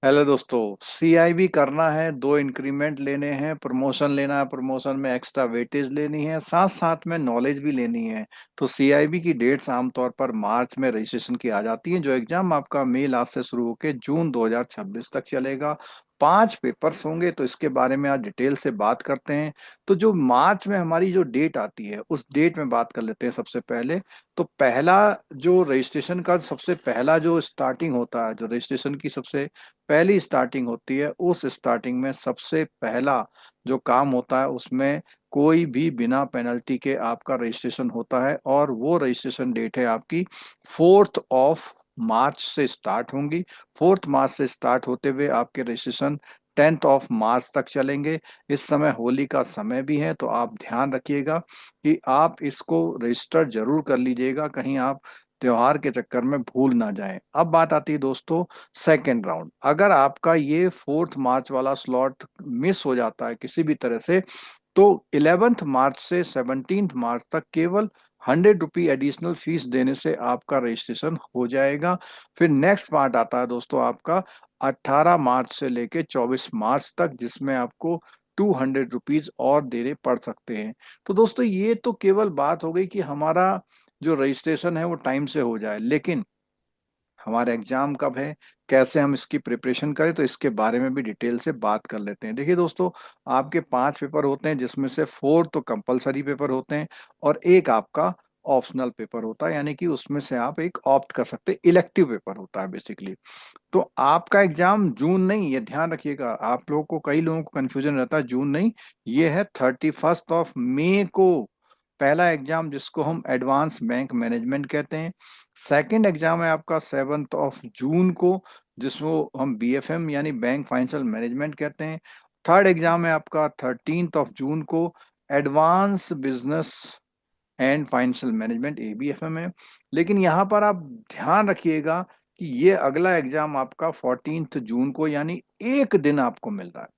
Hello दोस्तों। CIB करना है, 2 इंक्रीमेंट लेने हैं, प्रमोशन लेना है, प्रमोशन में एक्स्ट्रा वेटेज लेनी है, साथ साथ में नॉलेज भी लेनी है। तो सीआईबी की डेट्स आमतौर पर मार्च में रजिस्ट्रेशन की आ जाती है। जो एग्जाम आपका मई लास्ट से शुरू होकर जून 2026 तक चलेगा। 5 पेपर्स होंगे, तो इसके बारे में आज डिटेल से बात करते हैं। तो जो मार्च में हमारी जो डेट आती है उस डेट में बात कर लेते हैं सबसे पहले। तो पहला जो रजिस्ट्रेशन का सबसे पहला जो स्टार्टिंग होता है, जो रजिस्ट्रेशन की सबसे पहली स्टार्टिंग होती है, उस स्टार्टिंग में सबसे पहला जो काम होता है उसमें कोई भी बिना पेनल्टी के आपका रजिस्ट्रेशन होता है। और वो रजिस्ट्रेशन डेट है आपकी 4 मार्च से स्टार्ट होंगी। 4 मार्च से स्टार्ट होते हुए आपके रजिस्ट्रेशन 10 मार्च तक चलेंगे। इस समय होली का समय भी है, तो आप ध्यान रखिएगा कि आप इसको रजिस्टर जरूर कर लीजिएगा, कहीं आप त्योहार के चक्कर में भूल ना जाएं। अब बात आती है दोस्तों सेकेंड राउंड। अगर आपका ये 4 मार्च वाला स्लॉट मिस हो जाता है किसी भी तरह से, तो 11 मार्च से 17 मार्च तक केवल 100 रुपी एडिशनल फीस देने से आपका रजिस्ट्रेशन हो जाएगा। फिर नेक्स्ट पार्ट आता है दोस्तों आपका 18 मार्च से लेके 24 मार्च तक, जिसमें आपको 200 रुपीज और देने पड़ सकते हैं। तो दोस्तों ये तो केवल बात हो गई कि हमारा जो रजिस्ट्रेशन है वो टाइम से हो जाए, लेकिन हमारा एग्जाम कब है, कैसे हम इसकी प्रिपरेशन करें, तो इसके बारे में भी डिटेल से बात कर लेते हैं। देखिए दोस्तों, आपके 5 पेपर होते हैं, जिसमें से 4 तो कंपलसरी पेपर होते हैं और एक आपका ऑप्शनल पेपर होता है, यानी कि उसमें से आप एक ऑप्ट कर सकते हैं। इलेक्टिव पेपर होता है बेसिकली। तो आपका एग्जाम जून नहीं, ये ध्यान रखिएगा। आप लोगों को, कई लोगों को कंफ्यूजन रहता है, जून नहीं, ये है 31 मई को पहला एग्जाम, जिसको हम एडवांस बैंक मैनेजमेंट कहते हैं। सेकंड एग्जाम है आपका 7 जून को, जिसको हम बीएफएम यानी बैंक फाइनेंशियल मैनेजमेंट कहते हैं। थर्ड एग्जाम है आपका 13 जून को, advance business and financial management, एबीएफएम है। लेकिन यहाँ पर आप ध्यान रखिएगा कि ये अगला एग्जाम आपका 14 जून को, यानी एक दिन आपको मिल रहा है।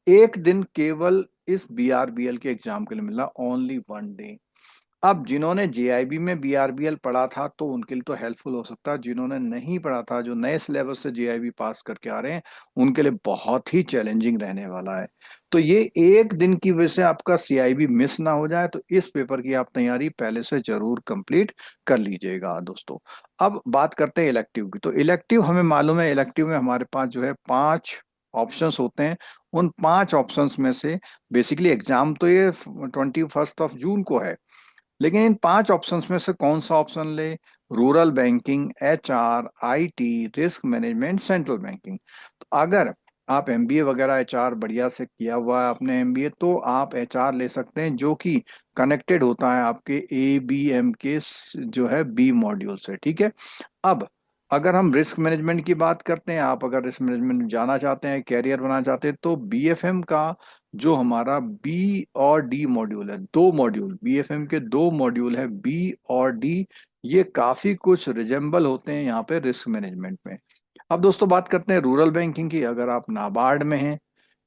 एक दिन केवल इस बीआरबीएल के एग्जाम के लिए मिल रहा है, ओनली 1 डे। अब जिन्होंने जेआईबी में बीआरबीएल पढ़ा था तो उनके लिए तो हेल्पफुल हो सकता है। जिन्होंने नहीं पढ़ा था, जो नए सिलेबस से जेआईबी पास करके आ रहे हैं, उनके लिए बहुत ही चैलेंजिंग रहने वाला है। तो ये एक दिन की वजह से आपका सीआईबी मिस ना हो जाए, तो इस पेपर की आप तैयारी पहले से जरूर कंप्लीट कर लीजिएगा दोस्तों। अब बात करते हैं इलेक्टिव की। तो इलेक्टिव हमें मालूम है, इलेक्टिव में हमारे पास जो है 5 ऑप्शंस होते हैं। उन 5 ऑप्शंस में से बेसिकली एग्जाम तो ये 21 जून को है, लेकिन इन 5 ऑप्शंस में से कौन सा ऑप्शन ले? Rural banking, HR, IT, risk management, central banking. तो अगर आप एमबीए वगैरह एचआर बढ़िया से किया हुआ है आपने एमबीए, तो आप एचआर ले सकते हैं, जो कि कनेक्टेड होता है आपके एबीएम के जो है बी मॉड्यूल से। ठीक है। अब अगर हम रिस्क मैनेजमेंट की बात करते हैं, आप अगर रिस्क मैनेजमेंट में जाना चाहते हैं, कैरियर बनाना चाहते हैं, तो बीएफएम का जो हमारा बी और डी मॉड्यूल है, 2 मॉड्यूल, बीएफएम के 2 मॉड्यूल है, बी और डी, ये काफी कुछ रिजेंबल होते हैं यहाँ पे रिस्क मैनेजमेंट में। अब दोस्तों बात करते हैं रूरल बैंकिंग की। अगर आप नाबार्ड में हैं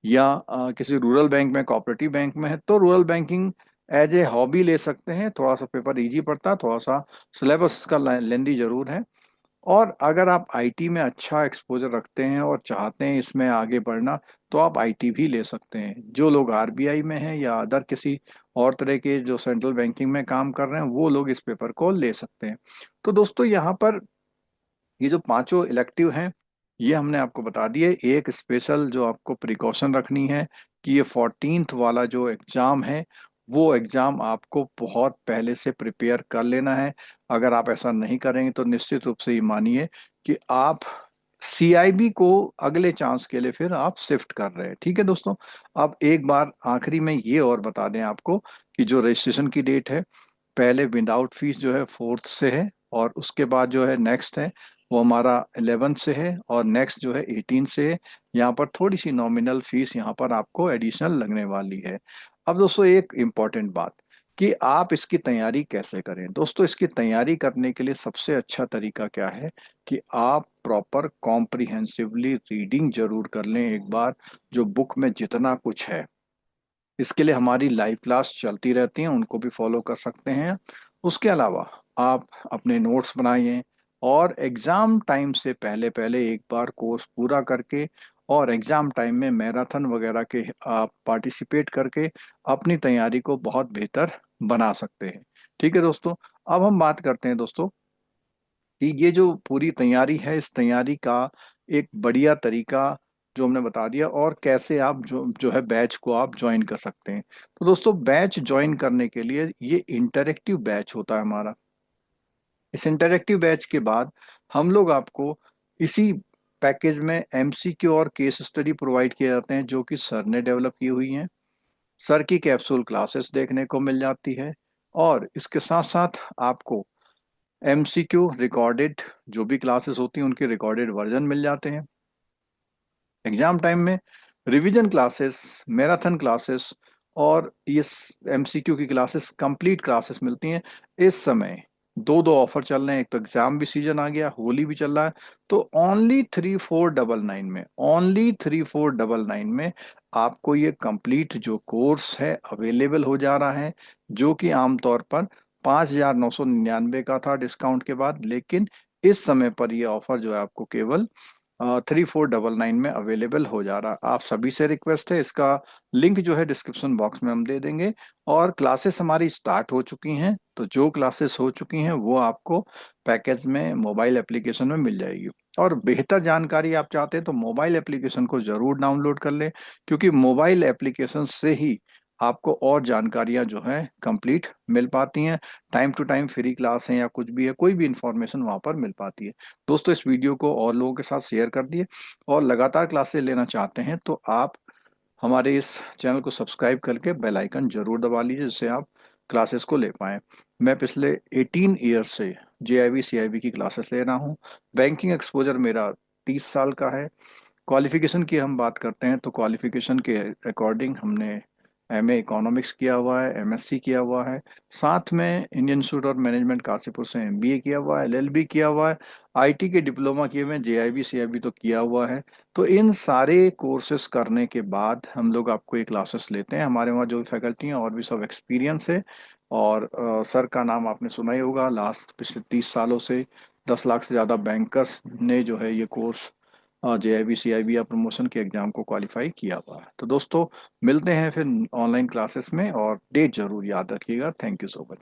या किसी रूरल बैंक में, कोऑपरेटिव बैंक में है, तो rural banking as a hobby ले सकते हैं। थोड़ा सा पेपर इजी पड़ता है, थोड़ा सा सिलेबस का लेंदी जरूर है। और अगर आप आईटी में अच्छा एक्सपोजर रखते हैं और चाहते हैं इसमें आगे बढ़ना, तो आप आईटी भी ले सकते हैं। जो लोग आरबीआई में हैं या अदर किसी और तरह के जो सेंट्रल बैंकिंग में काम कर रहे हैं, वो लोग इस पेपर को ले सकते हैं। तो दोस्तों यहाँ पर ये जो 5 इलेक्टिव हैं, ये हमने आपको बता दिए। एक स्पेशल जो आपको प्रिकॉशन रखनी है कि ये 14th वाला जो एग्जाम है, वो एग्जाम आपको बहुत पहले से प्रिपेयर कर लेना है। अगर आप ऐसा नहीं करेंगे तो निश्चित रूप से ये मानिए कि आप सीआईबी को अगले चांस के लिए फिर आप शिफ्ट कर रहे हैं। ठीक है दोस्तों। अब एक बार आखिरी में ये और बता दें आपको कि जो रजिस्ट्रेशन की डेट है, पहले विदाउट फीस जो है 4th से है, और उसके बाद जो है नेक्स्ट है वो हमारा 11th से है, और नेक्स्ट जो है 18 से है। यहाँ पर थोड़ी सी नॉमिनल फीस यहाँ पर आपको एडिशनल लगने वाली है। अब दोस्तों एक इम्पॉर्टेंट बात, कि आप इसकी तैयारी कैसे करें। दोस्तों इसकी तैयारी करने के लिए सबसे अच्छा तरीका क्या है कि आप प्रॉपर कॉम्प्रिहेंसिवली रीडिंग जरूर कर लें एक बार, जो बुक में जितना कुछ है। इसके लिए हमारी लाइव क्लास चलती रहती हैं, उनको भी फॉलो कर सकते हैं। उसके अलावा आप अपने नोट्स बनाइए और एग्ज़ाम टाइम से पहले पहले एक बार कोर्स पूरा करके और एग्ज़ाम टाइम में मैराथन वगैरह के आप पार्टिसिपेट करके अपनी तैयारी को बहुत बेहतर बना सकते हैं। ठीक है दोस्तों, अब हम बात करते हैं दोस्तों कि ये जो पूरी तैयारी है, इस तैयारी का एक बढ़िया तरीका जो हमने बता दिया और कैसे आप जो जो है बैच को आप ज्वाइन कर सकते हैं। तो दोस्तों, बैच ज्वाइन करने के लिए ये इंटरेक्टिव बैच होता है हमारा। इस इंटरेक्टिव बैच के बाद हम लोग आपको इसी पैकेज में एमसीक्यू और केस स्टडी प्रोवाइड किए जाते हैं जो कि सर ने डेवलप की हुई हैं। सर की कैप्सूल क्लासेस देखने को मिल जाती है और इसके साथ साथ आपको एमसीक्यू रिकॉर्डेड जो भी क्लासेस होती हैं उनके रिकॉर्डेड वर्जन मिल जाते हैं। एग्जाम टाइम में रिवीजन क्लासेस, मैराथन क्लासेस और ये एमसीक्यू की क्लासेस, कंप्लीट क्लासेस मिलती हैं। इस समय दो दो ऑफर चल रहे हैं, एक तो एग्जाम भी सीजन आ गया, होली भी चल रहा है, तो ओनली 3499 में आपको ये कंप्लीट जो कोर्स है अवेलेबल हो जा रहा है, जो कि आमतौर पर 5,999 का था डिस्काउंट के बाद, लेकिन इस समय पर यह ऑफर जो है आपको केवल 3499 में अवेलेबल हो जा रहा है। आप सभी से रिक्वेस्ट है, इसका लिंक जो है डिस्क्रिप्शन बॉक्स में हम दे देंगे। और क्लासेस हमारी स्टार्ट हो चुकी हैं, तो जो क्लासेस हो चुकी हैं वो आपको पैकेज में मोबाइल एप्लीकेशन में मिल जाएगी। और बेहतर जानकारी आप चाहते हैं तो मोबाइल एप्लीकेशन को जरूर डाउनलोड कर लें, क्योंकि मोबाइल एप्लीकेशन से ही आपको और जानकारियां जो है कंप्लीट मिल पाती हैं। Time to time free class है या कुछ भी है, कोई भी इंफॉर्मेशन वहां पर मिल पाती है। दोस्तों, इस वीडियो को और लोगों के साथ शेयर कर दिए, और लगातार क्लासेस लेना चाहते हैं तो आप हमारे इस चैनल को सब्सक्राइब करके बेल आइकन जरूर दबा लीजिए, जिससे आप क्लासेस को ले पाएं। मैं पिछले 18 ईयर्स से जेआईबी सीआईबी की क्लासेस ले रहा हूं। बैंकिंग एक्सपोजर मेरा 30 साल का है। क्वालिफिकेशन की हम बात करते हैं तो क्वालिफिकेशन के अकॉर्डिंग हमने एमए इकोनॉमिक्स किया हुआ है, एमएससी किया हुआ है, साथ में Indian institute of management Kashipur से एमबीए किया हुआ है, एलएलबी किया हुआ है, आईटी के डिप्लोमा किए हुए हैं, जेआईबी सीआईबी तो किया हुआ है। तो इन सारे कोर्सेज करने के बाद हम लोग आपको ये क्लासेस लेते हैं। हमारे वहाँ जो भी फैकल्टी हैं और भी सब एक्सपीरियंस है। और सर का नाम आपने सुना ही होगा, लास्ट पिछले 30 सालों से 10 लाख से ज़्यादा बैंकर्स ने जो है ये कोर्स जेआईबी सीआईबी या प्रमोशन के एग्जाम को क्वालिफाई किया हुआ है। तो दोस्तों, मिलते हैं फिर ऑनलाइन क्लासेस में, और डेट जरूर याद रखिएगा। Thank you so much.